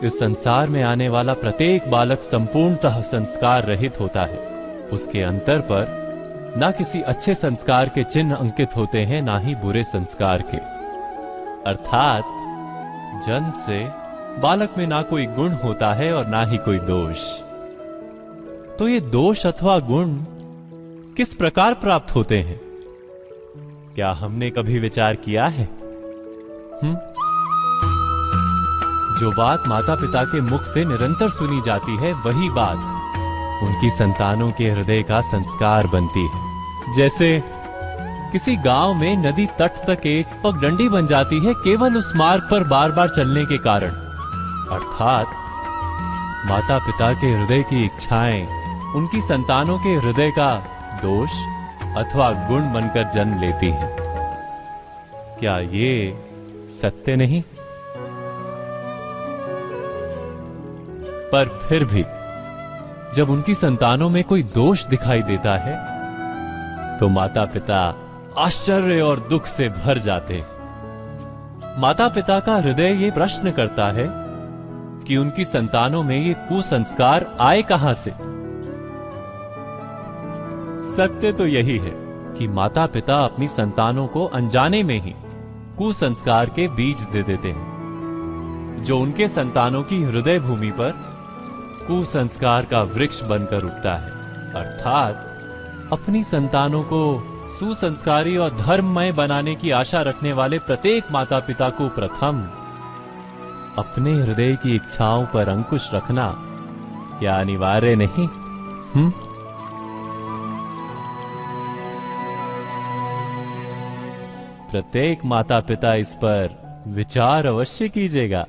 इस संसार में आने वाला प्रत्येक बालक संपूर्णतः संस्कार रहित होता है। उसके अंतर पर ना किसी अच्छे संस्कार के चिन्ह अंकित होते हैं, ना ही बुरे संस्कार के। अर्थात जन्म से बालक में ना कोई गुण होता है और ना ही कोई दोष। तो ये दोष अथवा गुण किस प्रकार प्राप्त होते हैं, क्या हमने कभी विचार किया है? जो बात माता पिता के मुख से निरंतर सुनी जाती है, वही बात उनकी संतानों के हृदय का संस्कार बनती है। जैसे किसी गांव में नदी तट तक एक पगडंडी बन जाती है केवल उस मार्ग पर बार बार चलने के कारण। अर्थात माता पिता के हृदय की इच्छाएं उनकी संतानों के हृदय का दोष अथवा गुण बनकर जन्म लेती हैं। क्या ये सत्य नहीं? पर फिर भी जब उनकी संतानों में कोई दोष दिखाई देता है तो माता पिता आश्चर्य और दुख से भर जाते। माता पिता का हृदय ये प्रश्न करता है कि उनकी संतानों में ये कुसंस्कार आए कहां से। सत्य तो यही है कि माता पिता अपनी संतानों को अनजाने में ही कुसंस्कार के बीज दे देते हैं, जो उनके संतानों की हृदय भूमि पर कुसंस्कार का वृक्ष बनकर उगता है। अर्थात अपनी संतानों को सुसंस्कारी और धर्ममय बनाने की आशा रखने वाले प्रत्येक माता पिता को प्रथम अपने हृदय की इच्छाओं पर अंकुश रखना क्या अनिवार्य नहीं? प्रत्येक माता पिता इस पर विचार अवश्य कीजिएगा।